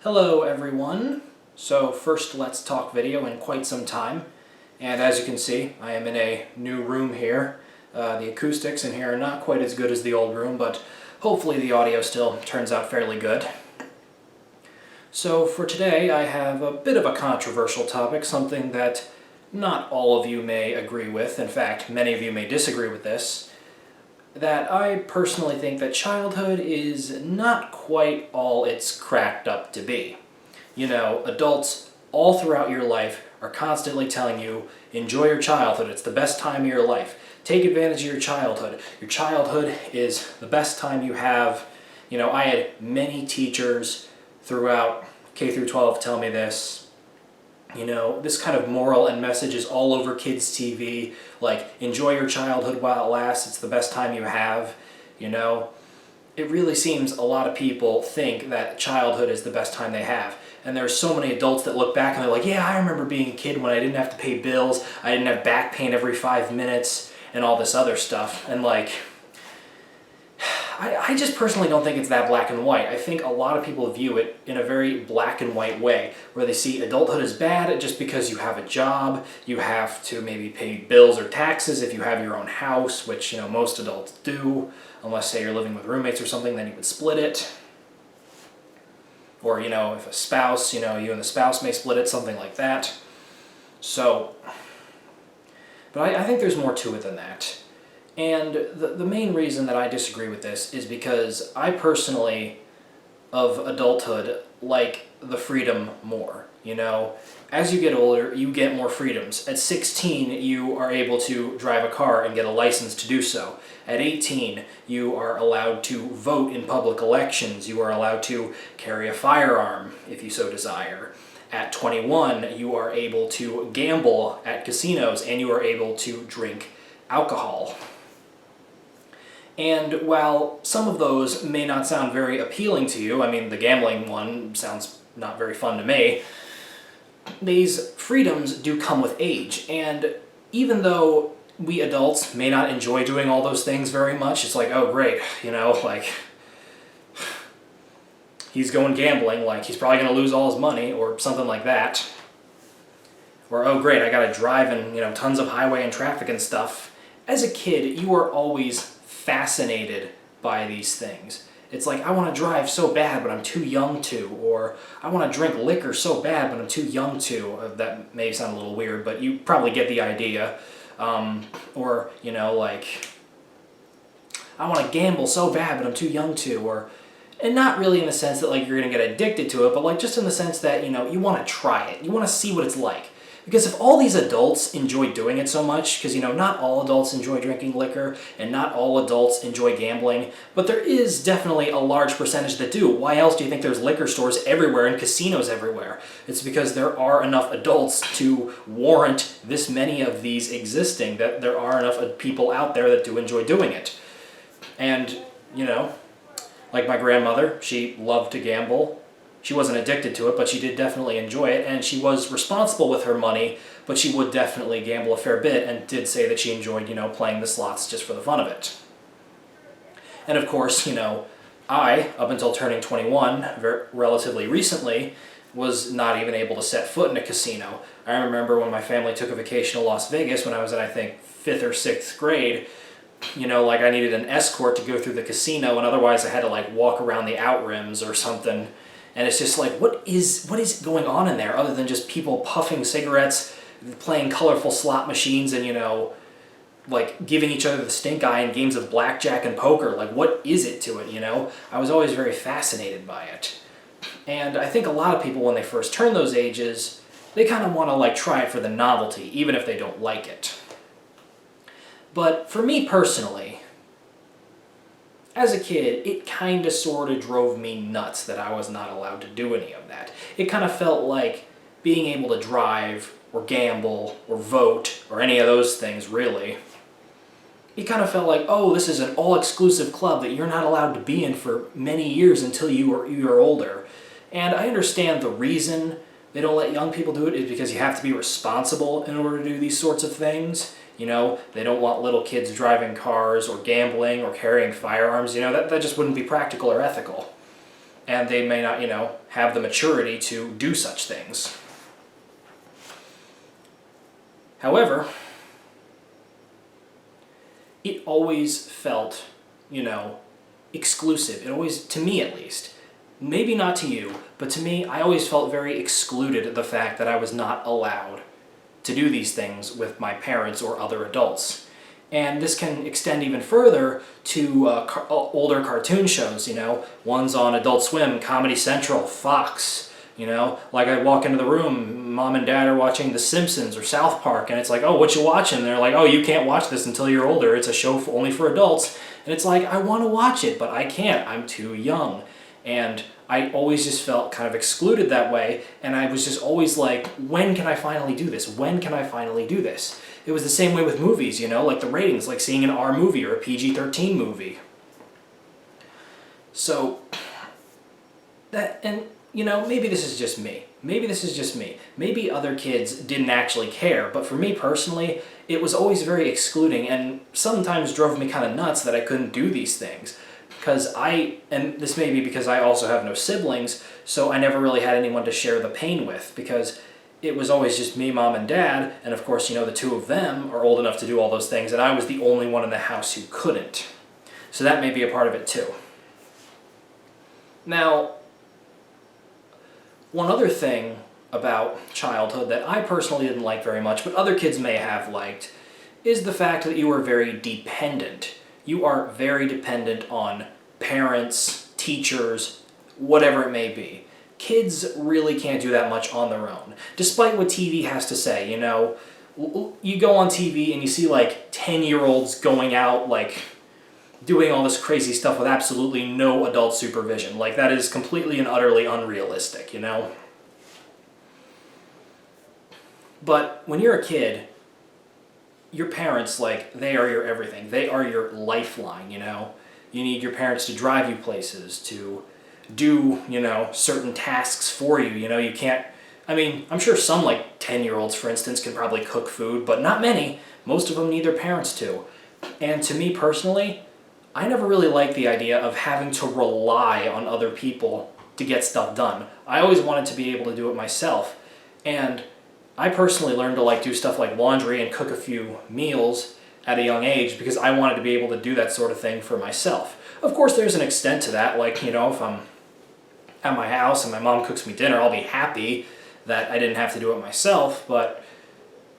Hello everyone. So first Let's Talk video in quite some time, and as you can see I am in a new room here. The acoustics in here are not quite as good as the old room, but hopefully the audio still turns out fairly good. So for today I have a bit of a controversial topic, something that not all of you may agree with. In fact, many of you may disagree with this. That I personally think that childhood is not quite all it's cracked up to be. You know, adults all throughout your life are constantly telling you, enjoy your childhood, it's the best time of your life. Take advantage of your childhood. Your childhood is the best time you have. You know, I had many teachers throughout K through 12 tell me this. You know, this kind of moral and message is all over kids' TV, like, enjoy your childhood while it lasts, it's the best time you have, you know. It really seems a lot of people think that childhood is the best time they have. And there's so many adults that look back and they're like, yeah, I remember being a kid when I didn't have to pay bills, I didn't have back pain every 5 minutes, and all this other stuff. And like, I just personally don't think it's that black and white. I think a lot of people view it in a very black and white way, where they see adulthood as bad just because you have a job, you have to maybe pay bills or taxes if you have your own house, which, you know, most adults do, unless, say, you're living with roommates or something, then you would split it. Or, you know, if a spouse, you know, you and the spouse may split it, something like that. So, but I think there's more to it than that. And the main reason that I disagree with this is because I personally, of adulthood, like the freedom more. You know, as you get older, you get more freedoms. At 16, you are able to drive a car and get a license to do so. At 18, you are allowed to vote in public elections. You are allowed to carry a firearm if you so desire. At 21, you are able to gamble at casinos and you are able to drink alcohol. And while some of those may not sound very appealing to you, I mean, the gambling one sounds not very fun to me, these freedoms do come with age. And even though we adults may not enjoy doing all those things very much, it's like, oh great, you know, like, he's going gambling, like he's probably going to lose all his money, or something like that. Or, oh great, I gotta drive in, you know, tons of highway and traffic and stuff. As a kid, you are always fascinated by these things. It's like, I want to drive so bad, but I'm too young to, or I want to drink liquor so bad, but I'm too young to. That may sound a little weird, but you probably get the idea. Or, you know, like, I want to gamble so bad, but I'm too young to, or, and not really in the sense that, like, you're going to get addicted to it, but, like, just in the sense that, you know, you want to try it. You want to see what it's like. Because if all these adults enjoy doing it so much, because, you know, not all adults enjoy drinking liquor, and not all adults enjoy gambling, but there is definitely a large percentage that do. Why else do you think there's liquor stores everywhere and casinos everywhere? It's because there are enough adults to warrant this many of these existing, that there are enough people out there that do enjoy doing it. And, you know, like my grandmother, she loved to gamble. She wasn't addicted to it, but she did definitely enjoy it, and she was responsible with her money, but she would definitely gamble a fair bit, and did say that she enjoyed, you know, playing the slots just for the fun of it. And of course, you know, I, up until turning 21, relatively recently, was not even able to set foot in a casino. I remember when my family took a vacation to Las Vegas when I was in, I think, 5th or 6th grade, you know, like I needed an escort to go through the casino, and otherwise I had to, like, walk around the outrims or something. And it's just like, what is going on in there other than just people puffing cigarettes, playing colorful slot machines, and, you know, like, giving each other the stink eye in games of blackjack and poker? Like, what is it to it, you know? I was always very fascinated by it. And I think a lot of people, when they first turn those ages, they kind of want to, like, try it for the novelty, even if they don't like it. But for me personally, as a kid, it kind of sort of drove me nuts that I was not allowed to do any of that. It kind of felt like being able to drive, or gamble, or vote, or any of those things, really. It kind of felt like, oh, this is an all-exclusive club that you're not allowed to be in for many years until you're older. And I understand the reason they don't let young people do it is because you have to be responsible in order to do these sorts of things. You know, they don't want little kids driving cars or gambling or carrying firearms. You know, that just wouldn't be practical or ethical. and they may not, have the maturity to do such things. However, it always felt, exclusive. It always, to me at least, maybe not to you, but to me, I always felt very excluded at the fact that I was not allowed to do these things with my parents or other adults. And this can extend even further to older cartoon shows, ones on Adult Swim, Comedy Central, Fox, like I walk into the room, mom and dad are watching The Simpsons or South Park, and it's like, oh, what you watching? And they're like, oh, you can't watch this until you're older. It's a show only for adults. And it's like, I want to watch it, but I can't. I'm too young. And I always just felt kind of excluded that way, and I was just always like, when can I finally do this? When can I finally do this? It was the same way with movies, like the ratings, like seeing an R movie or a PG-13 movie. So, maybe this is just me. Maybe other kids didn't actually care, but for me personally, it was always very excluding and sometimes drove me kind of nuts that I couldn't do these things. And this may be because I also have no siblings, so I never really had anyone to share the pain with, because it was always just me, mom, and dad, and of course, the two of them are old enough to do all those things, and I was the only one in the house who couldn't. So that may be a part of it too. Now, one other thing about childhood that I personally didn't like very much, but other kids may have liked, is the fact that you were very dependent. You are very dependent on parents, teachers, whatever it may be. Kids really can't do that much on their own. Despite what TV has to say, you go on TV and you see 10-year-olds going out, doing all this crazy stuff with absolutely no adult supervision. That is completely and utterly unrealistic, But when you're a kid, your parents, they are your everything. They are your lifeline, You need your parents to drive you places, to do, certain tasks for you. You can't, I'm sure some 10-year-olds, for instance, can probably cook food, but not many. Most of them need their parents to. And to me personally, I never really liked the idea of having to rely on other people to get stuff done. I always wanted to be able to do it myself. And I personally learned to do stuff like laundry and cook a few meals at a young age because I wanted to be able to do that sort of thing for myself. Of course, there's an extent to that. If I'm at my house and my mom cooks me dinner, I'll be happy that I didn't have to do it myself, but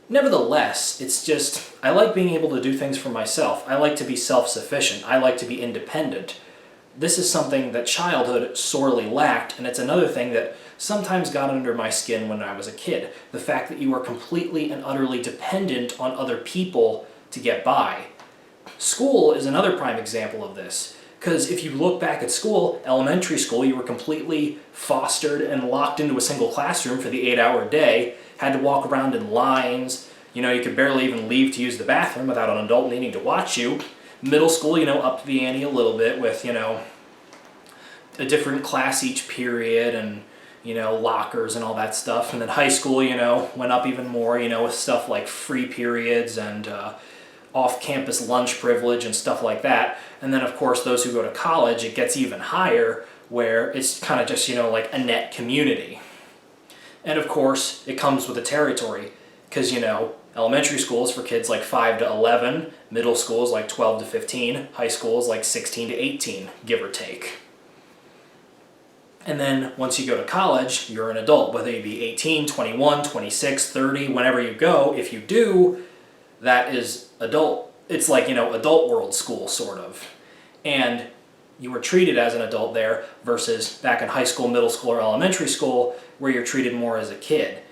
nevertheless, it's just, I like being able to do things for myself. I like to be self-sufficient. I like to be independent. This is something that childhood sorely lacked, and it's another thing that sometimes got under my skin when I was a kid. The fact that you are completely and utterly dependent on other people to get by. School is another prime example of this. Because if you look back at school, elementary school, you were completely fostered and locked into a single classroom for the 8-hour day, had to walk around in lines, you could barely even leave to use the bathroom without an adult needing to watch you. Middle school, upped the ante a little bit with, a different class each period and, lockers and all that stuff. And then high school, went up even more, with stuff like free periods and off-campus lunch privilege and stuff like that. And then, of course, those who go to college, it gets even higher, where it's kind of just, a net community. And, of course, it comes with the territory, because, elementary school is for kids 5 to 11, middle school is 12 to 15, high school is 16 to 18, give or take. And then, once you go to college, you're an adult, whether you be 18, 21, 26, 30, whenever you go. If you do, that is adult. It's adult world school, sort of. And you were treated as an adult there versus back in high school, middle school, or elementary school, where you're treated more as a kid.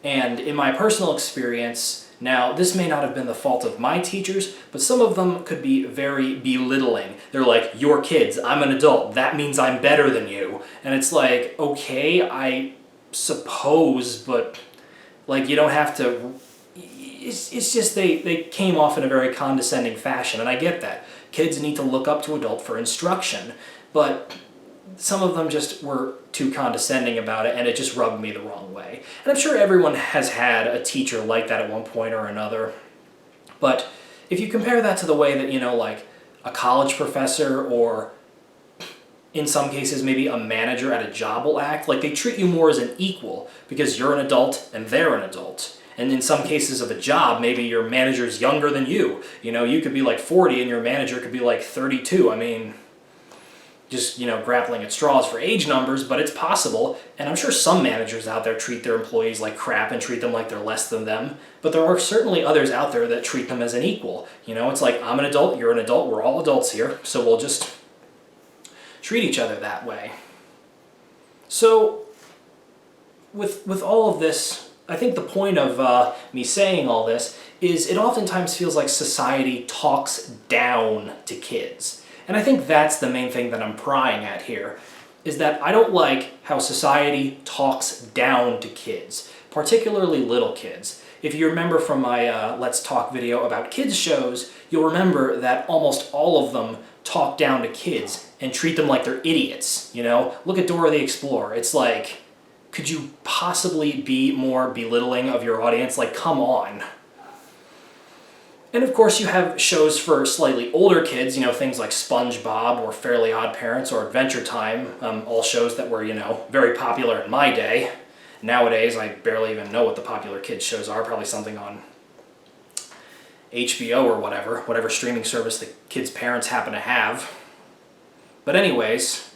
And in my personal experience, now this may not have been the fault of my teachers, but some of them could be very belittling. They're like, "You're kids, I'm an adult, that means I'm better than you." And it's like, okay, I suppose, but you don't have to. It's just they came off in a very condescending fashion, and I get that. Kids need to look up to adult for instruction, but some of them just were too condescending about it, and it just rubbed me the wrong way. And I'm sure everyone has had a teacher like that at one point or another, but if you compare that to the way that, a college professor or in some cases maybe a manager at a job will act. Like they treat you more as an equal because you're an adult and they're an adult. And in some cases of a job, maybe your manager's younger than you. You know, you could be like 40 and your manager could be like 32. I mean, just, grappling at straws for age numbers, but it's possible. And I'm sure some managers out there treat their employees like crap and treat them like they're less than them. But there are certainly others out there that treat them as an equal. It's like, I'm an adult, you're an adult, we're all adults here, so we'll just treat each other that way. So, with all of this, I think the point of me saying all this is it oftentimes feels like society talks down to kids. And I think that's the main thing that I'm prying at here, is that I don't like how society talks down to kids, particularly little kids. If you remember from my Let's Talk video about kids shows, you'll remember that almost all of them talk down to kids and treat them like they're idiots, Look at Dora the Explorer. It's like, could you possibly be more belittling of your audience? Like, come on. And of course you have shows for slightly older kids, things like SpongeBob or Fairly Odd Parents or Adventure Time, all shows that were, very popular in my day. Nowadays, I barely even know what the popular kids shows are, probably something on HBO or whatever streaming service the kids' parents happen to have. But anyways,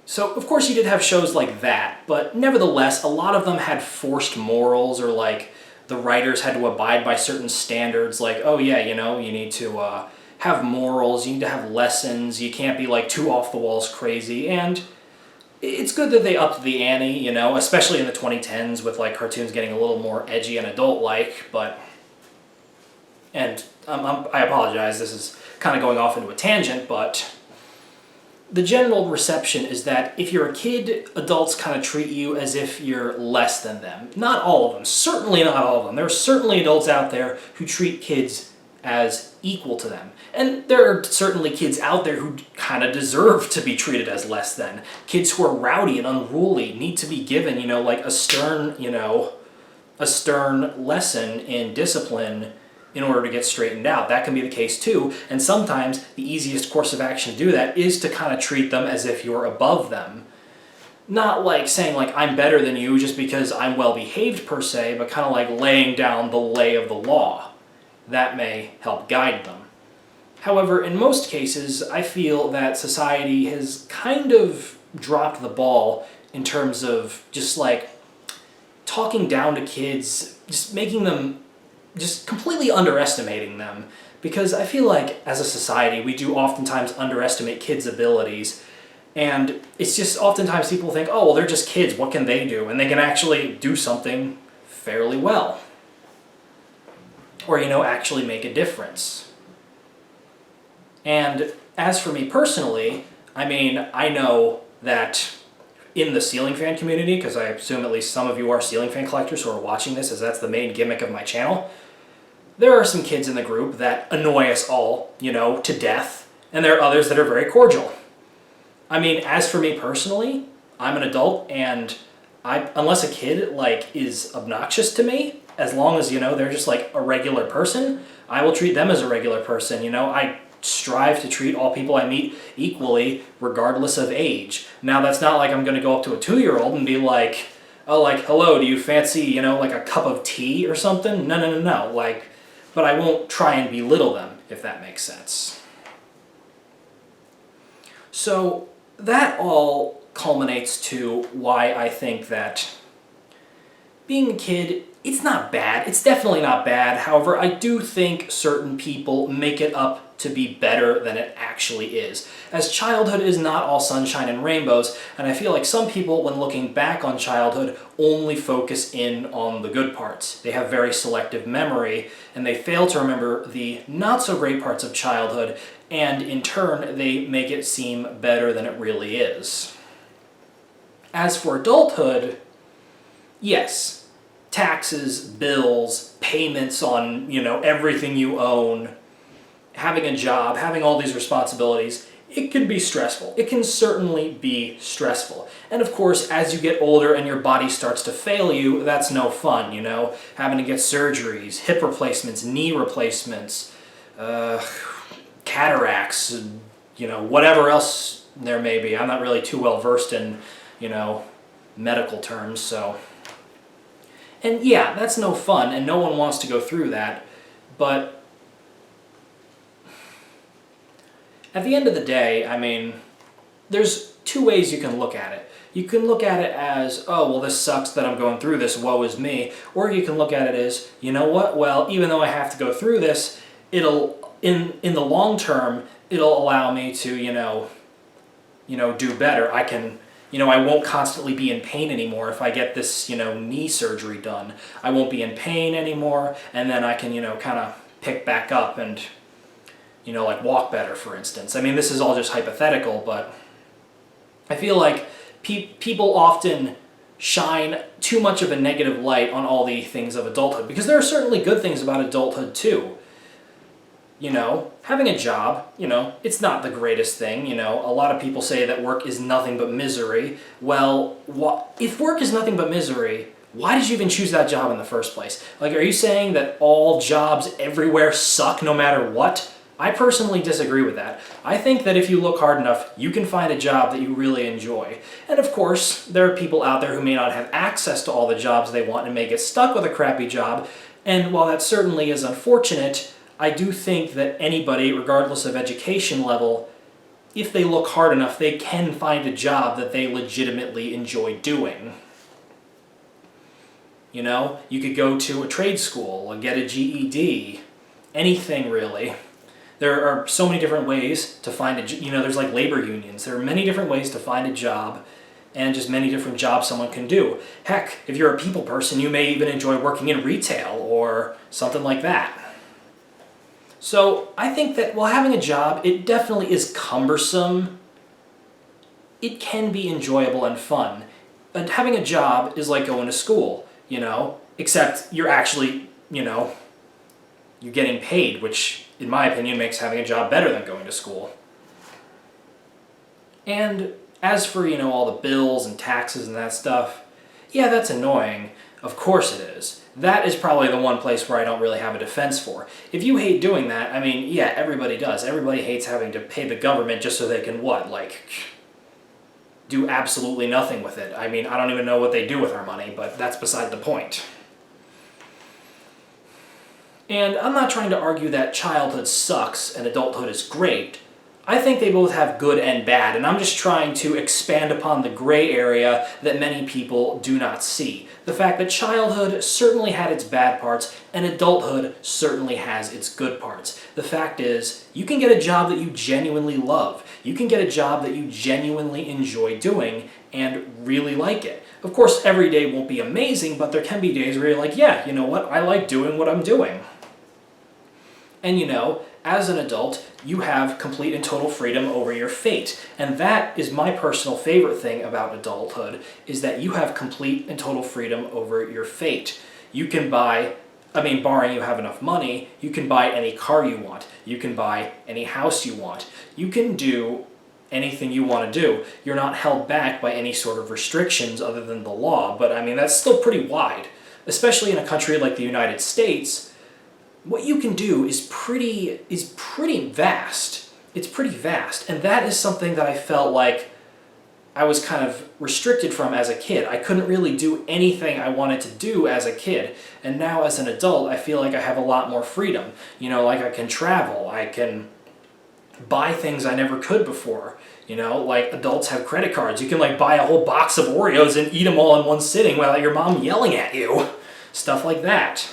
so of course you did have shows like that, but nevertheless, a lot of them had forced morals, or like the writers had to abide by certain standards, like, oh yeah, you need to have morals, you need to have lessons, you can't be like too off the walls crazy. And it's good that they upped the ante, especially in the 2010s with like cartoons getting a little more edgy and adult-like, and I apologize, this is kind of going off into a tangent, but the general reception is that if you're a kid, adults kind of treat you as if you're less than them. Not all of them, certainly not all of them. There are certainly adults out there who treat kids as equal to them. And there are certainly kids out there who kind of deserve to be treated as less than. Kids who are rowdy and unruly need to be given, like a stern lesson in discipline in order to get straightened out. That can be the case too, and sometimes the easiest course of action to do that is to kind of treat them as if you're above them. Not like saying like, I'm better than you just because I'm well behaved per se, but kind of like laying down the lay of the law. That may help guide them. However, in most cases, I feel that society has kind of dropped the ball in terms of just like talking down to kids, just making them, just completely underestimating them. Because I feel like as a society, we do oftentimes underestimate kids' abilities. And it's just oftentimes people think, oh, well, they're just kids, what can they do? And they can actually do something fairly well. Or, actually make a difference. And as for me personally, I know that in the ceiling fan community, because I assume at least some of you are ceiling fan collectors who are watching this, as that's the main gimmick of my channel, there are some kids in the group that annoy us all, to death, and there are others that are very cordial. As for me personally, I'm an adult, and unless a kid, is obnoxious to me, as long as, they're just, a regular person, I will treat them as a regular person, I strive to treat all people I meet equally, regardless of age. Now, that's not like I'm going to go up to a 2-year-old and be like, oh, hello, do you fancy, a cup of tea or something? No. But I won't try and belittle them, if that makes sense. So, that all culminates to why I think that being a kid, it's not bad. It's definitely not bad. However, I do think certain people make it up to be better than it actually is. As childhood is not all sunshine and rainbows, and I feel like some people, when looking back on childhood, only focus in on the good parts. They have very selective memory, and they fail to remember the not-so-great parts of childhood, and in turn, they make it seem better than it really is. As for adulthood, yes, taxes, bills, payments on, everything you own, having a job, having all these responsibilities, it can be stressful. It can certainly be stressful. And of course, as you get older and your body starts to fail you, that's no fun, having to get surgeries, hip replacements, knee replacements, cataracts, whatever else there may be. I'm not really too well versed in, medical terms, so. And yeah, that's no fun, and no one wants to go through that, but at the end of the day, I mean, there's two ways you can look at it. You can look at it as, oh, well, this sucks that I'm going through this, woe is me. Or you can look at it as, you know what, well, even though I have to go through this, it'll, in the long term, it'll allow me to, do better. I can, I won't constantly be in pain anymore if I get this, knee surgery done. I won't be in pain anymore, and then I can, kind of pick back up and, like walk better, for instance. I mean, this is all just hypothetical, but I feel like people often shine too much of a negative light on all the things of adulthood, because there are certainly good things about adulthood too. Having a job, it's not the greatest thing. A lot of people say that work is nothing but misery. Well, if work is nothing but misery, why did you even choose that job in the first place? Like, are you saying that all jobs everywhere suck no matter what? I personally disagree with that. I think that if you look hard enough, you can find a job that you really enjoy. And of course, there are people out there who may not have access to all the jobs they want and may get stuck with a crappy job. And while that certainly is unfortunate, I do think that anybody, regardless of education level, if they look hard enough, they can find a job that they legitimately enjoy doing. You could go to a trade school and get a GED, anything really. There are so many different ways to find there's like labor unions. There are many different ways to find a job, and just many different jobs someone can do. Heck, if you're a people person, you may even enjoy working in retail or something like that. So I think that while having a job, it definitely is cumbersome. It can be enjoyable and fun. But having a job is like going to school, except you're actually, you're getting paid, which in my opinion makes having a job better than going to school. And as for, all the bills and taxes and that stuff, yeah, that's annoying. Of course it is. That is probably the one place where I don't really have a defense for. If you hate doing that, I mean, yeah, everybody does. Everybody hates having to pay the government just so they can do absolutely nothing with it. I mean, I don't even know what they do with our money, but that's beside the point. And I'm not trying to argue that childhood sucks and adulthood is great. I think they both have good and bad, and I'm just trying to expand upon the gray area that many people do not see. The fact that childhood certainly had its bad parts, and adulthood certainly has its good parts. The fact is, you can get a job that you genuinely love. You can get a job that you genuinely enjoy doing and really like it. Of course, every day won't be amazing, but there can be days where you're like, yeah, you know what, I like doing what I'm doing. And as an adult, you have complete and total freedom over your fate. And that is my personal favorite thing about adulthood, is that you have complete and total freedom over your fate. You can buy, barring you have enough money, you can buy any car you want. You can buy any house you want. You can do anything you want to do. You're not held back by any sort of restrictions other than the law, but that's still pretty wide. Especially in a country like the United States, what you can do is pretty vast. It's pretty vast, and that is something that I felt like I was kind of restricted from as a kid. I couldn't really do anything I wanted to do as a kid, and now as an adult, I feel like I have a lot more freedom. Like I can travel, I can buy things I never could before. Like adults have credit cards. You can buy a whole box of Oreos and eat them all in one sitting without your mom yelling at you. Stuff like that.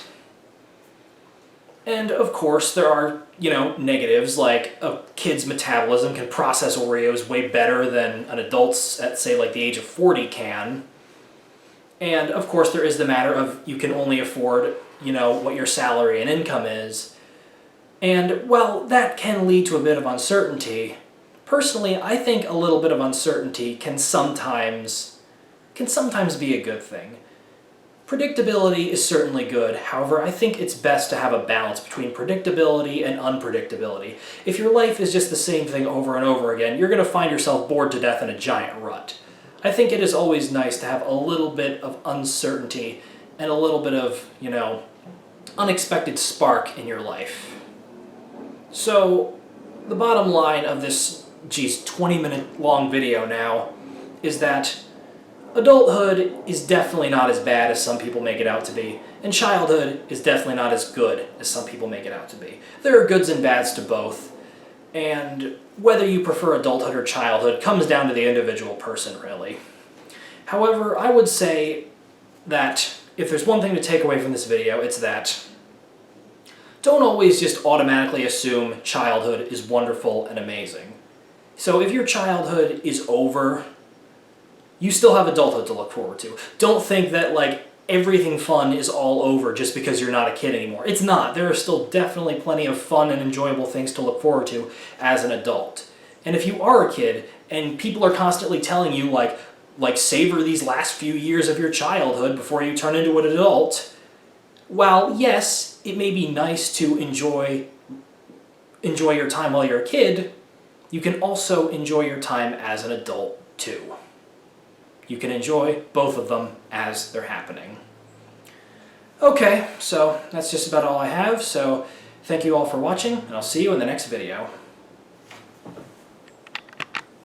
And of course, there are, negatives, like a kid's metabolism can process Oreos way better than an adult's at, say, the age of 40 can. And of course, there is the matter of you can only afford, what your salary and income is. And, well, that can lead to a bit of uncertainty. Personally, I think a little bit of uncertainty can sometimes be a good thing. Predictability is certainly good. However, I think it's best to have a balance between predictability and unpredictability. If your life is just the same thing over and over again, you're going to find yourself bored to death in a giant rut. I think it is always nice to have a little bit of uncertainty and a little bit of, unexpected spark in your life. So, the bottom line of this 20-minute long video now, is that adulthood is definitely not as bad as some people make it out to be, and childhood is definitely not as good as some people make it out to be. There are goods and bads to both, and whether you prefer adulthood or childhood comes down to the individual person, really. However, I would say that if there's one thing to take away from this video, it's that don't always just automatically assume childhood is wonderful and amazing. So if your childhood is over, you still have adulthood to look forward to. Don't think that like everything fun is all over just because you're not a kid anymore. It's not. There are still definitely plenty of fun and enjoyable things to look forward to as an adult. And if you are a kid and people are constantly telling you like savor these last few years of your childhood before you turn into an adult, while yes, it may be nice to enjoy your time while you're a kid, you can also enjoy your time as an adult too. You can enjoy both of them as they're happening. Okay, so that's just about all I have, so thank you all for watching, and I'll see you in the next video.